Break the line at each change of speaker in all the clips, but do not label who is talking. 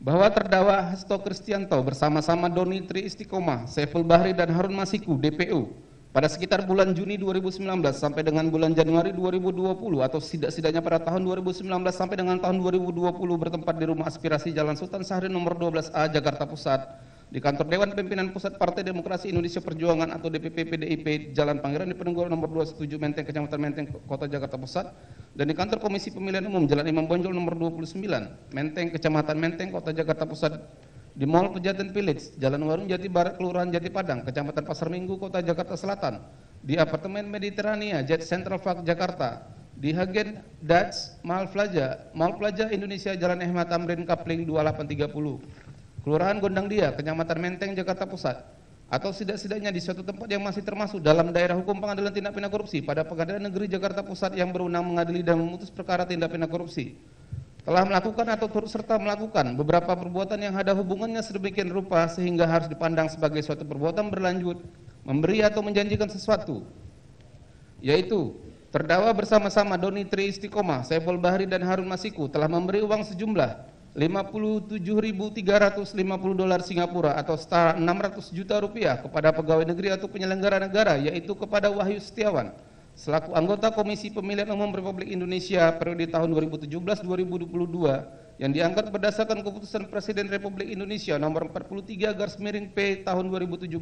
bahwa terdakwa Hasto Kristianto bersama-sama Doni Tri Istiqomah, Saiful Bahri dan Harun Masiku DPO pada sekitar bulan Juni 2019 sampai dengan bulan Januari 2020 atau setidaknya pada tahun 2019 sampai dengan tahun 2020 bertempat di Rumah Aspirasi Jalan Sultan Syahrir nomor 12A Jakarta Pusat, di kantor Dewan Pimpinan Pusat Partai Demokrasi Indonesia Perjuangan atau DPP PDIP Jalan Pangeran Diponegoro nomor 27 Menteng Kecamatan Menteng Kota Jakarta Pusat, dan di kantor Komisi Pemilihan Umum Jalan Imam Bonjol nomor 29 Menteng Kecamatan Menteng Kota Jakarta Pusat, di Mall Pejaten Village Jalan Warung Jati Barat Kelurahan Jati Padang Kecamatan Pasar Minggu Kota Jakarta Selatan, di Apartemen Mediterania Jet Central Park Jakarta, di Hagen Dutch Mall Plaza Indonesia Jalan Ahmad Tamrin Kapling 2830 Kelurahan Gondang Dia, Kecamatan Menteng, Jakarta Pusat, atau setidaknya di suatu tempat yang masih termasuk dalam daerah hukum pengadilan tindak pidana korupsi pada Pengadilan Negeri Jakarta Pusat yang berwenang mengadili dan memutus perkara tindak pidana korupsi, telah melakukan atau turut serta melakukan beberapa perbuatan yang ada hubungannya sedemikian rupa sehingga harus dipandang sebagai suatu perbuatan berlanjut, memberi atau menjanjikan sesuatu, yaitu terdakwa bersama-sama Doni Tri Istiqomah, Saiful Bahri dan Harun Masiku telah memberi uang sejumlah $57.350 Singapura atau setara 600 juta rupiah kepada pegawai negeri atau penyelenggara negara, yaitu kepada Wahyu Setiawan selaku anggota Komisi Pemilihan Umum Republik Indonesia periode tahun 2017-2022 yang diangkat berdasarkan keputusan Presiden Republik Indonesia nomor 43/P tahun 2017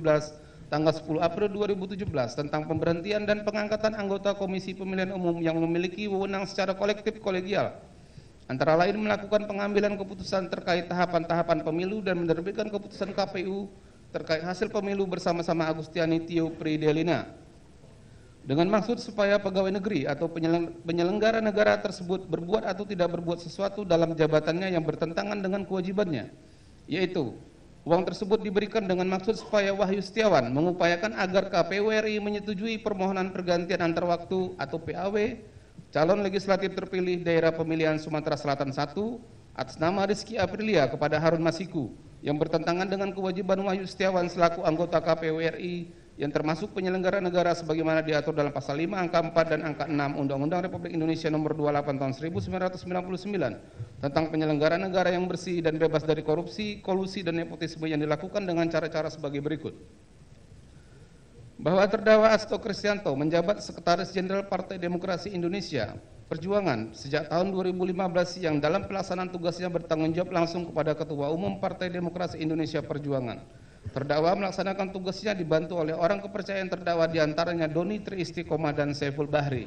tanggal 10 April 2017 tentang pemberhentian dan pengangkatan anggota Komisi Pemilihan Umum yang memiliki wewenang secara kolektif kolegial, antara lain melakukan pengambilan keputusan terkait tahapan-tahapan pemilu dan menerbitkan keputusan KPU terkait hasil pemilu bersama-sama Agustiani Tio Pridelina, dengan maksud supaya pegawai negeri atau penyelenggara negara tersebut berbuat atau tidak berbuat sesuatu dalam jabatannya yang bertentangan dengan kewajibannya, yaitu uang tersebut diberikan dengan maksud supaya Wahyu Setiawan mengupayakan agar KPU RI menyetujui permohonan pergantian antar waktu atau PAW calon legislatif terpilih daerah pemilihan Sumatera Selatan 1 atas nama Rizky Aprilia kepada Harun Masiku yang bertentangan dengan kewajiban Wahyu Setiawan selaku anggota KPU RI yang termasuk penyelenggara negara sebagaimana diatur dalam pasal 5 angka 4 dan angka 6 Undang-Undang Republik Indonesia nomor 28 tahun 1999 tentang penyelenggara negara yang bersih dan bebas dari korupsi, kolusi dan nepotisme yang dilakukan dengan cara-cara sebagai berikut. Bahwa terdakwa Hasto Kristianto menjabat Sekretaris Jenderal Partai Demokrasi Indonesia Perjuangan sejak tahun 2015 yang dalam pelaksanaan tugasnya bertanggung jawab langsung kepada Ketua Umum Partai Demokrasi Indonesia Perjuangan. Terdakwa melaksanakan tugasnya dibantu oleh orang kepercayaan terdakwa diantaranya Doni Tri Istiqomah dan Saiful Bahri.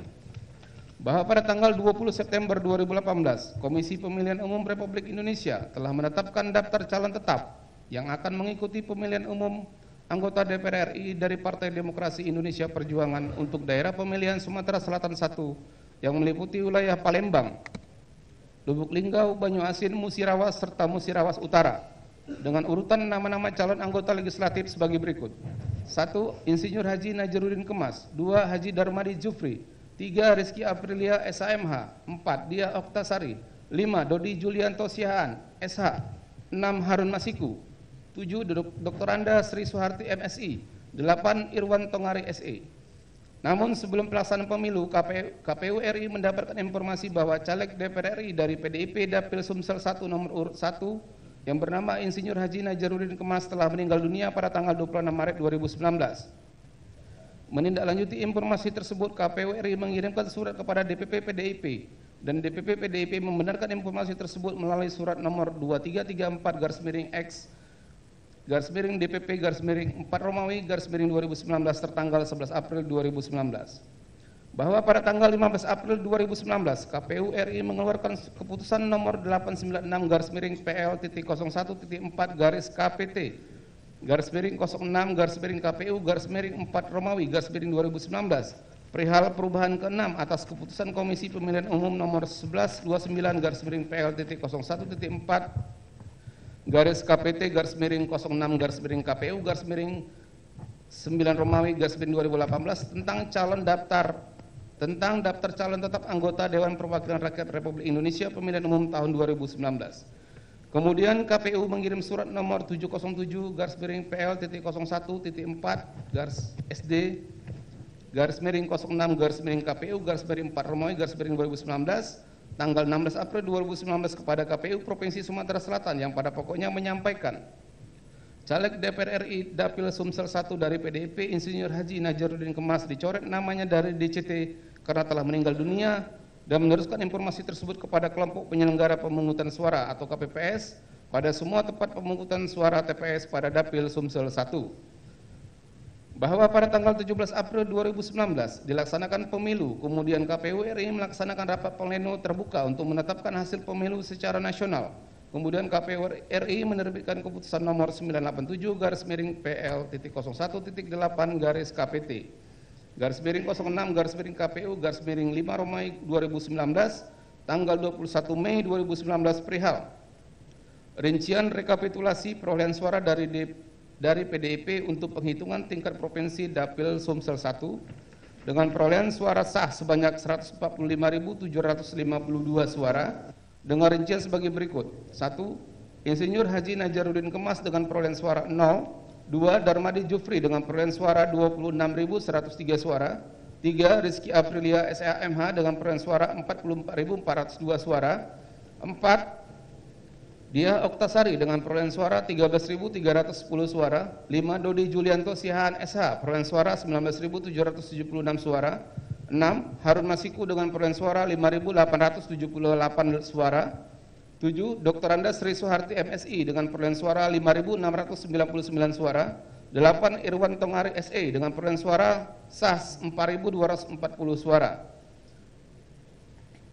Bahwa pada tanggal 20 September 2018 Komisi Pemilihan Umum Republik Indonesia telah menetapkan daftar calon tetap yang akan mengikuti pemilihan umum anggota DPR RI dari Partai Demokrasi Indonesia Perjuangan untuk daerah pemilihan Sumatera Selatan 1 yang meliputi wilayah Palembang, Lubuk Linggau, Banyuasin, Musirawas serta Musirawas Utara dengan urutan nama-nama calon anggota legislatif sebagai berikut. 1. Insinyur Haji Najaruddin Kemas. 2. Haji Darmadi Jufri. 3. Rizky Aprilia SAMH. 4. Dia Oktasari. 5. Dodi Julianto Sihaan SH. 6. Harun Masiku. 7. Dr. Anda Sri Suharti MSI. 8. Irwan Tongari SE. Namun sebelum pelaksanaan pemilu, KPU RI mendapatkan informasi bahwa caleg DPR RI dari PDIP Dapil Sumsel 1 nomor urut 1 yang bernama Insinyur Haji Najaruddin Kemas telah meninggal dunia pada tanggal 26 Maret 2019. Menindaklanjuti informasi tersebut, KPU RI mengirimkan surat kepada DPP PDIP dan DPP PDIP membenarkan informasi tersebut melalui surat nomor 2334/X DPP/4 Romawi /2019 tertanggal 11 April 2019. Bahwa pada tanggal 15 April 2019 KPU RI mengeluarkan keputusan nomor 896/PL.061.4 Romawi /2019 perihal perubahan ke-6 atas keputusan Komisi Pemilihan Umum nomor 1129/PL.01.4 KPT/06/KPU/9 Romawi /2018 tentang daftar calon tetap anggota Dewan Perwakilan Rakyat Republik Indonesia Pemilihan Umum tahun 2019. Kemudian KPU mengirim surat nomor 707/PL.01.4/SD/06/KPU/4 Romawi /2019 tanggal 16 April 2019 kepada KPU Provinsi Sumatera Selatan yang pada pokoknya menyampaikan caleg DPR RI Dapil Sumsel 1 dari PDIP Insinyur Haji Najaruddin Kemas dicoret namanya dari DCT karena telah meninggal dunia dan meneruskan informasi tersebut kepada kelompok penyelenggara pemungutan suara atau KPPS pada semua tempat pemungutan suara TPS pada Dapil Sumsel 1. Bahwa pada tanggal 17 April 2019 dilaksanakan pemilu, kemudian KPU RI melaksanakan rapat pleno terbuka untuk menetapkan hasil pemilu secara nasional. Kemudian KPU RI menerbitkan keputusan nomor 987/PL-06/KPT/KPU/5 tanggal 21 Mei 2019 perihal rincian rekapitulasi perolehan suara dari PDIP untuk penghitungan tingkat provinsi Dapil Sumsel 1 dengan perolehan suara sah sebanyak 145.752 suara dengan rincian sebagai berikut. 1. Insinyur Haji Najaruddin Kemas dengan perolehan suara 0. 2. Darmadi Jufri dengan perolehan suara 26.103 suara. 3. Rizky Aprilia SAMH dengan perolehan suara 44.402 suara. 4. Dia Oktasari dengan perolehan suara 13.310 suara. 5. Dodi Julianto Sihaan SH perolehan suara 19.776 suara. 6. Harun Masiku dengan perolehan suara 5.878 suara. 7. Dr. Andas Sri Suharti MSI dengan perolehan suara 5.699 suara. 8. Irwan Tongari SE dengan perolehan suara sah 4.240 suara.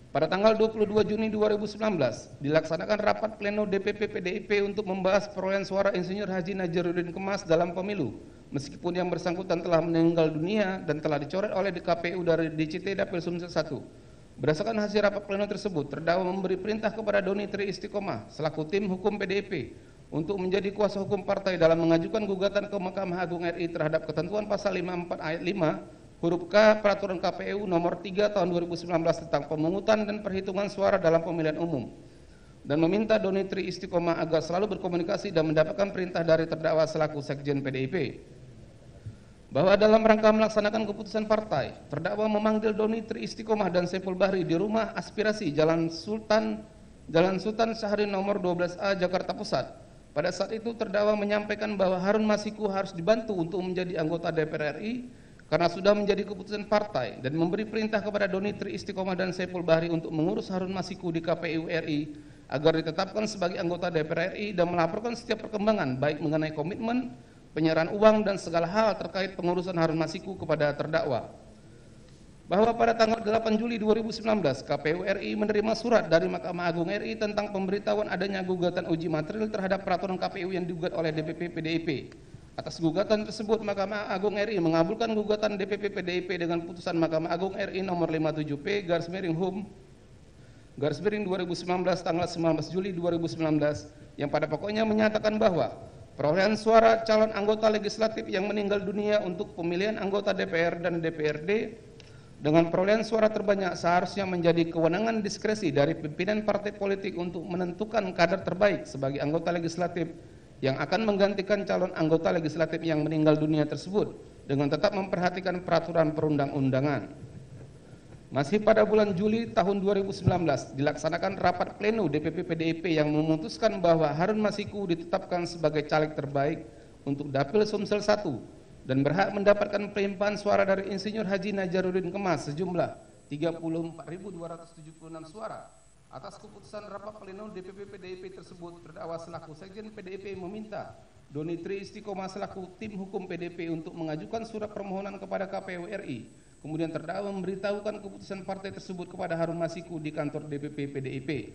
Pada tanggal 22 Juni 2019 dilaksanakan rapat pleno DPP PDIP untuk membahas perolehan suara Insinyur Haji Najaruddin Kemas dalam pemilu, meskipun yang bersangkutan telah meninggal dunia dan telah dicoret oleh KPU dari DCT Dapil Sumsel 1. Berdasarkan hasil rapat pleno tersebut, terdakwa memberi perintah kepada Doni Tri Istiqomah selaku tim hukum PDIP untuk menjadi kuasa hukum partai dalam mengajukan gugatan ke Mahkamah Agung RI terhadap ketentuan pasal 54 ayat 5 huruf K Peraturan KPU nomor 3 tahun 2019 tentang pemungutan dan perhitungan suara dalam pemilihan umum dan meminta Doni Tri Istiqomah agar selalu berkomunikasi dan mendapatkan perintah dari terdakwa selaku Sekjen PDIP. Bahwa dalam rangka melaksanakan keputusan partai, terdakwa memanggil Doni Tri Istiqomah dan Saiful Bahri di rumah aspirasi Jalan Sultan Syahrir nomor 12A Jakarta Pusat. Pada saat itu terdakwa menyampaikan bahwa Harun Masiku harus dibantu untuk menjadi anggota DPR RI karena sudah menjadi keputusan partai dan memberi perintah kepada Doni Tri Istiqomah dan Saiful Bahri untuk mengurus Harun Masiku di KPU RI agar ditetapkan sebagai anggota DPR RI dan melaporkan setiap perkembangan baik mengenai komitmen, penyerahan uang dan segala hal terkait pengurusan Harun Masiku kepada terdakwa. Bahwa pada tanggal 8 Juli 2019 KPU RI menerima surat dari Mahkamah Agung RI tentang pemberitahuan adanya gugatan uji material terhadap peraturan KPU yang digugat oleh DPP PDIP. Atas gugatan tersebut, Mahkamah Agung RI mengabulkan gugatan DPP PDIP dengan putusan Mahkamah Agung RI nomor 57P/HUM/2019 tanggal 19 Juli 2019 yang pada pokoknya menyatakan bahwa perolehan suara calon anggota legislatif yang meninggal dunia untuk pemilihan anggota DPR dan DPRD dengan perolehan suara terbanyak seharusnya menjadi kewenangan diskresi dari pimpinan partai politik untuk menentukan kader terbaik sebagai anggota legislatif yang akan menggantikan calon anggota legislatif yang meninggal dunia tersebut dengan tetap memperhatikan peraturan perundang-undangan. Masih pada bulan Juli tahun 2019 dilaksanakan rapat pleno DPP PDIP yang memutuskan bahwa Harun Masiku ditetapkan sebagai caleg terbaik untuk Dapil Sumsel 1 dan berhak mendapatkan pelimpahan suara dari Insinyur Haji Najaruddin Kemas sejumlah 34.276 suara. Atas keputusan rapat pleno DPP PDIP tersebut, terdakwa selaku Sekjen PDIP meminta Doni Tri Istiqomah selaku tim hukum PDIP untuk mengajukan surat permohonan kepada KPU RI. Kemudian terdakwa memberitahukan keputusan partai tersebut kepada Harun Masiku di kantor DPP PDIP.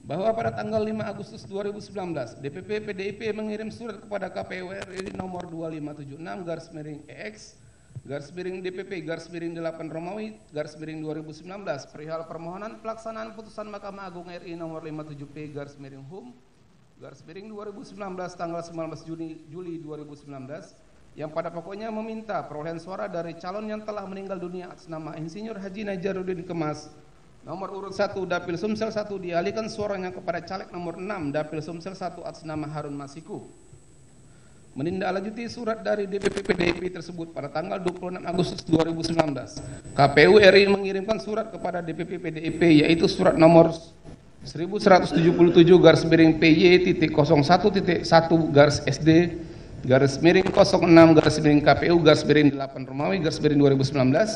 Bahwa pada tanggal 5 Agustus 2019, DPP PDIP mengirim surat kepada KPU RI nomor 2576/EX /DPP/8 Romawi /2019 perihal permohonan pelaksanaan putusan Mahkamah Agung RI nomor 57P/HUM/2019 tanggal 19 Juli 2019 yang pada pokoknya meminta perolehan suara dari calon yang telah meninggal dunia atas nama Insinyur Haji Najaruddin Kemas nomor urut 1 Dapil Sumsel 1 dialihkan suaranya kepada caleg nomor 6 Dapil Sumsel 1 atas nama Harun Masiku. menindaklanjuti surat dari DPP PDIP tersebut pada tanggal 26 Agustus 2019. KPU RI mengirimkan surat kepada DPP PDIP yaitu surat nomor 1177/PY_TT01/06/KPU_8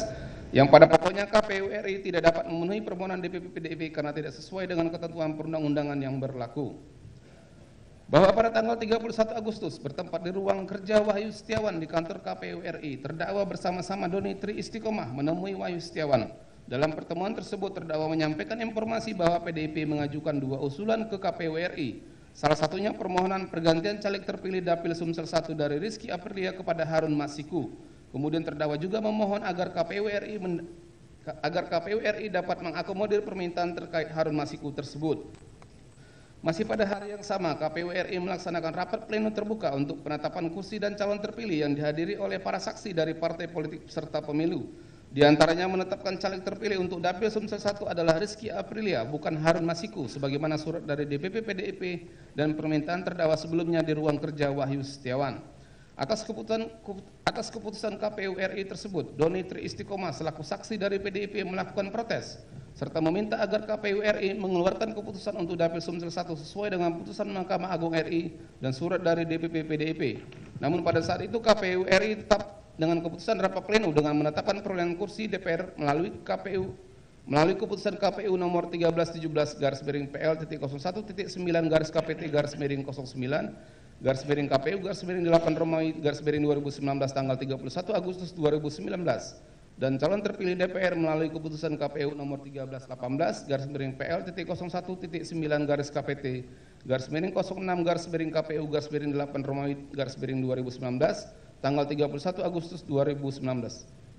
yang pada pokoknya KPU RI tidak dapat memenuhi permohonan DPP PDIP karena tidak sesuai dengan ketentuan perundang-undangan yang berlaku. Bahwa pada tanggal 31 Agustus bertempat di ruang kerja Wahyu Setiawan di kantor KPU RI, terdakwa bersama-sama Doni Tri Istiqomah menemui Wahyu Setiawan. Dalam pertemuan tersebut terdakwa menyampaikan informasi bahwa PDIP mengajukan 2 usulan ke KPU RI. Salah satunya permohonan pergantian caleg terpilih Dapil Sumsel 1 dari Rizky Aprilia kepada Harun Masiku. Kemudian terdakwa juga memohon agar KPU RI dapat mengakomodir permintaan terkait Harun Masiku tersebut. Masih pada hari yang sama, KPU RI melaksanakan rapat pleno terbuka untuk penetapan kursi dan calon terpilih yang dihadiri oleh para saksi dari partai politik peserta pemilu. Di antaranya menetapkan caleg terpilih untuk Dapil Sumsel 1 adalah Rizky Aprilia, bukan Harun Masiku, sebagaimana surat dari DPP PDIP dan permintaan terdakwa sebelumnya di ruang kerja Wahyu Setiawan. Atas keputusan KPU RI tersebut, Doni Tri Istiqomah selaku saksi dari PDIP melakukan protes serta meminta agar KPU RI mengeluarkan keputusan untuk Dapil Sumsel 1 sesuai dengan putusan Mahkamah Agung RI dan surat dari DPP PDIP. Namun pada saat itu KPU RI tetap dengan keputusan rapat pleno dengan menetapkan perolehan kursi DPR melalui keputusan KPU nomor 1317/KPT-09/KPU_8 tanggal 31 Agustus 2019 dan calon terpilih DPR melalui keputusan KPU nomor 1318/PL-09/KPT-06/KPU_8 tanggal 31 Agustus 2019.